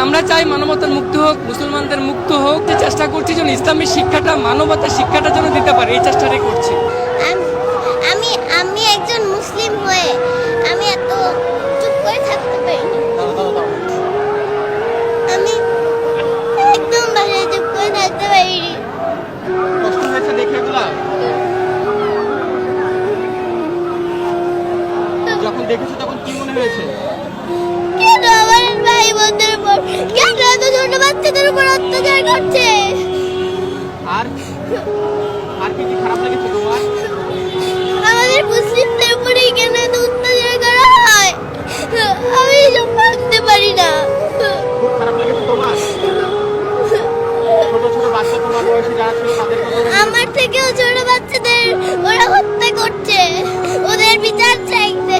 আমরা চাই মানবতার মুক্ত হোক, মুসলমানদের মুক্ত হোক। যে চেষ্টা করছি যেন ইসলামের শিক্ষাটা, মানবতার শিক্ষাটা যেন দিতে পারে, এই চেষ্টাটাই করছি। আমি আমি একজন মুসলিম হয়ে আমি এত চুপ করে থাকতে পারিনি। আমি একদম বাসায় চুপ করে থাকতে পারিনি। কষ্ট হয়েছে দেখে এগুলা? যখন দেখেছো তখন কি মনে হয়েছে? কেন আমার ভাই বোনদের উপর, কেন এত ছোট বাচ্চাদের উপর অত্যাচার করছে? আর আর কি কি খারাপ লেগেছে তোমার? আমাদের মুসলিমদের উপরেই কেন এত অত্যাচার করা হয়? আমি এসব ভাবতে পারি না। খুব খারাপ লেগেছে তোমার? ছোট ছোট বাচ্চা তোমার বয়সী যারা ছিল তাদের কথা আমার থেকেও ছোট বাচ্চাদের ওরা হত্যা করছে। ওদের বিচার চাইতে,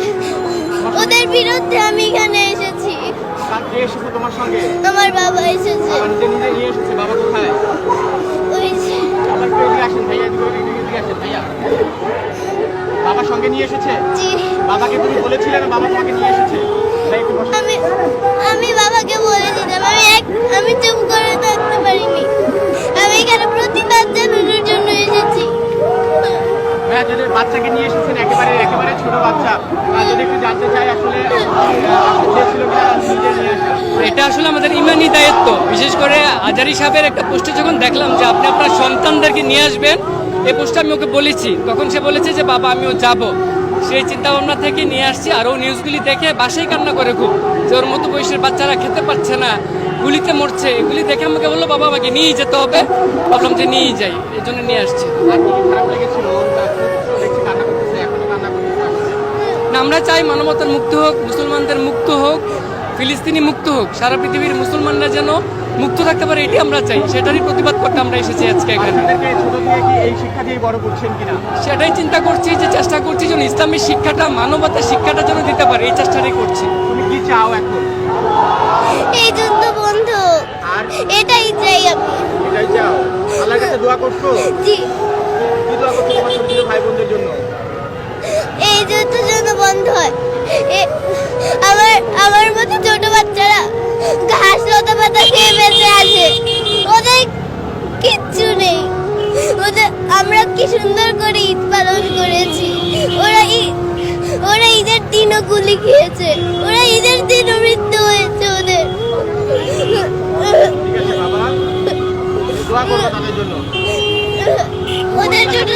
ওদের বিরুদ্ধে আমি এখানে এসেছি। কার কে এসেছে তোমার সঙ্গে? আমার বাবা এসেছে। বাবা নিজে নিজে নিয়ে এসেছে। বাবা কোথায়? ওই যে আবার কেউ এদিকে আসেন ভাইয়া, এদিকে আসেন ভাইয়া। বাবার সঙ্গে নিয়ে এসেছে? জি। বাবাকে তুমি বলেছিলে না বাবা তোমাকে নিয়ে এসেছে? ভাই একটু বসো। আমি বাবাকে বলে দিতাম। আমি চুপ করে থাকতে পারিনি। আমি এখানে প্রতিবাদ জানানোর জন্য এসেছি। হ্যাঁ, যদি বাচ্চাকে নিয়ে এসেছেন একেবারে ছোট বাচ্চা, যদি একটু জানতে চাই আসলে চেয়েছিল কিনা নিজে নিয়ে আসা। এটা আসলে আমাদের ইমানি দায়িত্ব। বিশেষ করে আজারি সাহেবের একটা পোস্টে যখন দেখলাম যে আপনি আপনার সন্তানদেরকে নিয়ে আসবেন, এই পোস্টে আমি ওকে বলেছি, তখন সে বলেছে যে বাবা আমিও যাব। সেই চিন্তা ভাবনা থেকে নিয়ে আসছি। আর ও নিউজগুলি দেখে বাসায় কান্না করে খুব, যে ওর মতো বয়সের বাচ্চারা খেতে পারছে না, গুলিতে মরছে। এগুলি দেখে আমাকে বললো বাবা আমাকে নিয়েই যেতে হবে। ভাবলাম যে নিয়েই যাই, এই জন্য নিয়ে আসছি। আর কি কি খারাপ লেগেছিল? দেখছি কান্না করতেছে, এখনো কান্না করতেছে। না, আমরা চাই মানবতার মুক্ত হোক, মুসলমানদের মুক্ত হোক, ফিলিস্তিনি মুক্ত হোক, সারা পৃথিবীর মুসলমানরা যেন মুক্ত থাকতে পারে, এটি আমরা চাই। সেটারই প্রতিবাদ করতে আমরা এসেছি আজকে এখানে। বাচ্চাদেরকে ছোট থেকে কি এই শিক্ষা দিয়ে বড় করছেন কিনা? সেটাই চিন্তা করছি, যে চেষ্টা করছি যেন ইসলামের শিক্ষাটা, মানবতার শিক্ষাটা যেন দিতে পারে, এই চেষ্টাটাই করছি। তুমি কি চাও এখন? এই যুদ্ধ বন্ধ, আর এটাই চাই আমি। এটাই চাও? আল্লাহর কাছে দোয়া করছো? জি। কি দোয়া করছো তোমার ছোট ছোট ভাই বোনদের জন্য? এই যুদ্ধ যেন বন্ধ হয়। আমার মতো ছোট বাচ্চারা ঘাস লতা পাতা খেয়ে বেঁচে আছে। ওদের কিচ্ছু নেই। আমরা কি সুন্দর করে ঈদ পালন করেছি। ওরা ঈদের দিনও গুলি খেয়েছে। ওরা ঈদের দিনও মৃত্যু হয়েছে ওদের। ঠিক আছে বাবা, দোয়া করো তাদের জন্য। ওদের ছোট